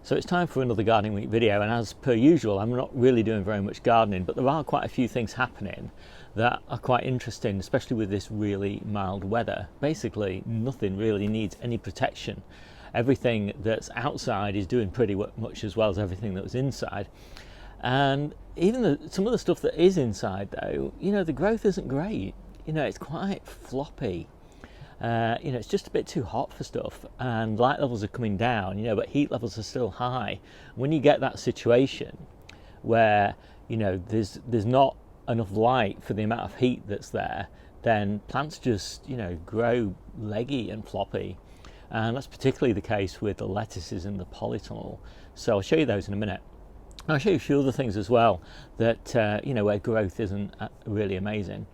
So it's time for another Gardening Week video, and as per usual I'm not really doing very much gardening, but there are quite a few things happening that are quite interesting, especially with this really mild weather. Basically nothing really needs any protection. Everything that's outside is doing pretty much as well as everything that was inside, and even some of the stuff that is inside though, the growth isn't great. It's quite floppy. It's just a bit too hot for stuff, and light levels are coming down, but heat levels are still high. When you get that situation where there's not enough light for the amount of heat that's there, then plants just grow leggy and floppy, and that's particularly the case with the lettuces and the polytunnel. So I'll show you those in a minute. I'll show you a few other things as well that where growth isn't really amazing.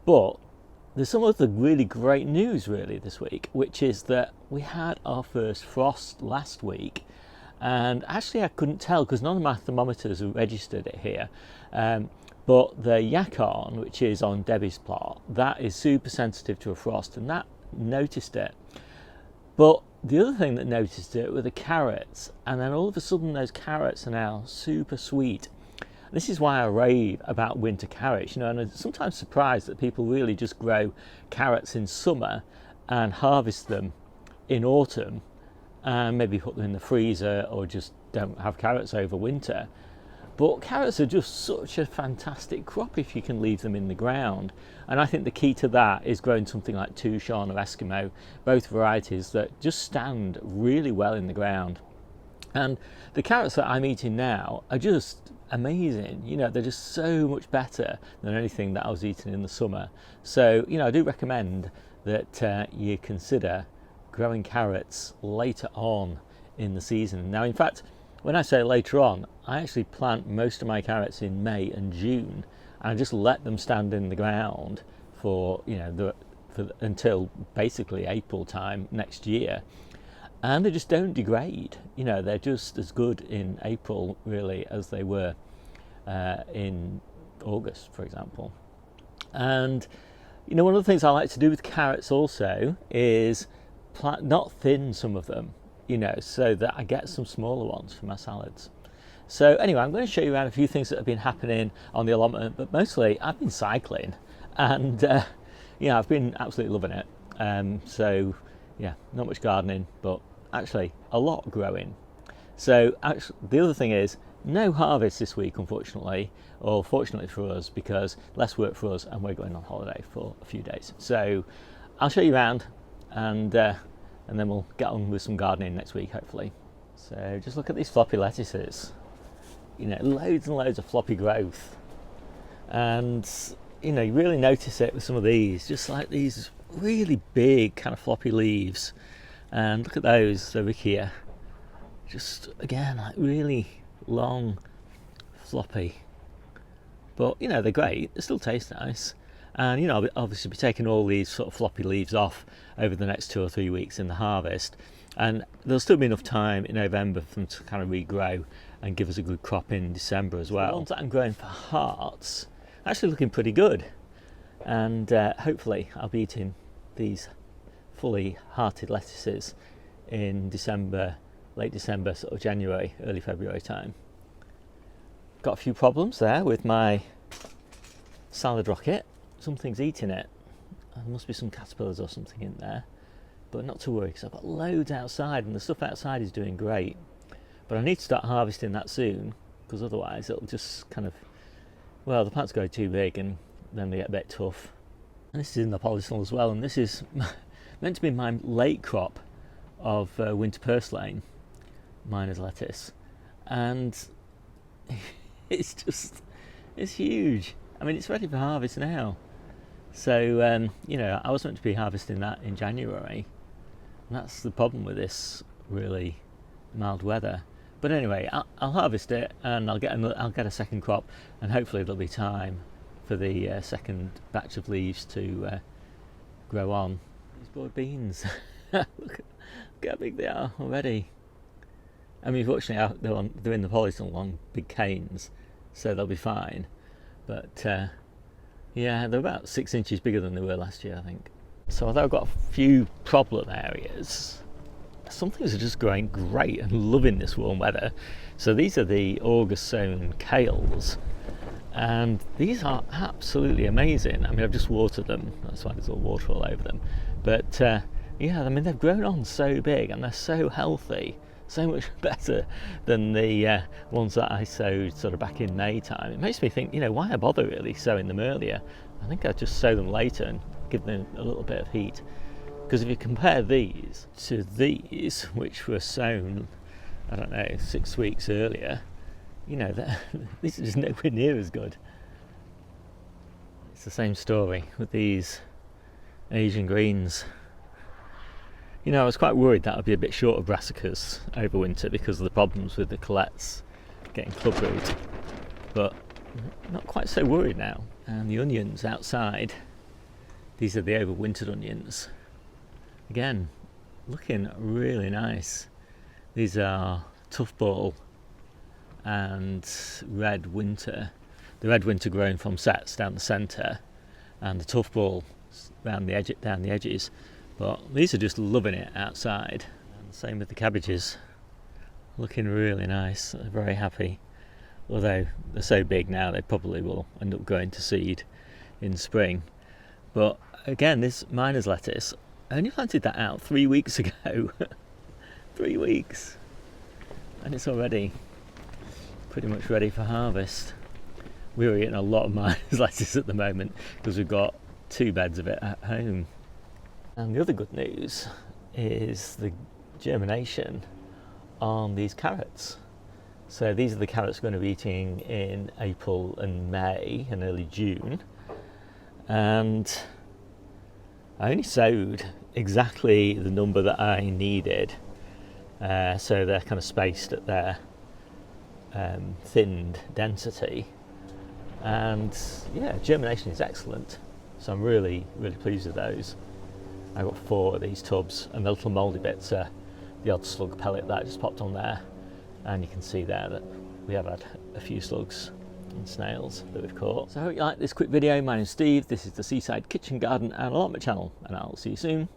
But there's some other really great news really this week, which is that we had our first frost last week, and actually I couldn't tell because none of my thermometers registered it here, but the Yacon, which is on Debbie's plot, that is super sensitive to a frost, and that noticed it. But the other thing that noticed it were the carrots, and then all of a sudden those carrots are now super sweet. This is why I rave about winter carrots, and I'm sometimes surprised that people really just grow carrots in summer and harvest them in autumn and maybe put them in the freezer or just don't have carrots over winter. But carrots are just such a fantastic crop if you can leave them in the ground, and I think the key to that is growing something like Tushan or Eskimo, both varieties that just stand really well in the ground. And the carrots that I'm eating now are just amazing. They're just so much better than anything that I was eating in the summer. So I do recommend that you consider growing carrots later on in the season. Now in fact, when I say later on, I actually plant most of my carrots in May and June, and I just let them stand in the ground for until basically April time next year, and they just don't degrade. They're just as good in April really as they were in August, for example. And one of the things I like to do with carrots also is not thin some of them, so that I get some smaller ones for my salads. So anyway, I'm going to show you around a few things that have been happening on the allotment, but mostly I've been cycling, and I've been absolutely loving it. So yeah, not much gardening, but actually a lot growing. So actually, the other thing is no harvest this week, unfortunately, or fortunately for us, because less work for us and we're going on holiday for a few days. So I'll show you around, and then we'll get on with some gardening next week, hopefully. So just look at these floppy lettuces. Loads and loads of floppy growth. And, you really notice it with some of these, just like these really big kind of floppy leaves. And look at those, they're here. Just, again, like really long, floppy. But, they're great, they still taste nice. And I'll obviously be taking all these sort of floppy leaves off over the next 2 or 3 weeks in the harvest, and there'll still be enough time in November for them to kind of regrow and give us a good crop in December as well. The ones that I'm growing for hearts are actually looking pretty good, and hopefully I'll be eating these fully hearted lettuces in December, late December, sort of January, early February time. Got a few problems there with my salad rocket. Something's eating it. There must be some caterpillars or something in there, but not to worry because I've got loads outside and the stuff outside is doing great. But I need to start harvesting that soon, because otherwise it'll just kind of, the plants grow too big and then they get a bit tough. And this is in the polytunnel as well, and this is meant to be my late crop of winter purslane, miner's lettuce, and it's huge. I mean, it's ready for harvest now. So, I was meant to be harvesting that in January. And that's the problem with this really mild weather. But anyway, I'll harvest it, and I'll get a second crop, and hopefully there'll be time for the second batch of leaves to grow on. These boiled beans, look how big they are already. I mean, fortunately they're in the polytunnel on big canes, so they'll be fine. But yeah, they're about 6 inches bigger than they were last year, I think. So although I've got a few problem areas, some things are just growing great and loving this warm weather. So these are the August sown kales, and these are absolutely amazing. I mean, I've just watered them, that's why there's all water all over them. But yeah, I mean, they've grown on so big and they're so healthy, so much better than the ones that I sowed sort of back in May time. It makes me think, you know, why I bother really sowing them earlier? I think I'd just sow them later and give them a little bit of heat. Because if you compare these to these, which were sown, I don't know, 6 weeks earlier, you know, these are just nowhere near as good. It's the same story with these Asian greens. You know, I was quite worried that I'd be a bit short of brassicas over winter because of the problems with the colettes getting club root, but not quite so worried now. And the onions outside, these are the overwintered onions. Again, looking really nice. These are tough ball and red winter. The red winter growing from sets down the centre, and the tough ball down the edges. But these are just loving it outside. And same with the cabbages, looking really nice. They're very happy. Although they're so big now, they probably will end up going to seed in spring. But again, this miner's lettuce, I only planted that out 3 weeks ago. 3 weeks, and it's already pretty much ready for harvest. We're eating a lot of miner's lettuce at the moment because we've got 2 beds of it at home. And the other good news is the germination on these carrots. So these are the carrots we're going to be eating in April and May and early June. And I only sowed exactly the number that I needed. So they're kind of spaced at their thinned density. And yeah, germination is excellent. So I'm really, really pleased with those. I got 4 of these tubs, and the little mouldy bits are the odd slug pellet that I just popped on there. And you can see there that we have had a few slugs and snails that we've caught. So I hope you like this quick video. My name's Steve, this is the Seaside Kitchen Garden and Allotment channel, and I'll see you soon.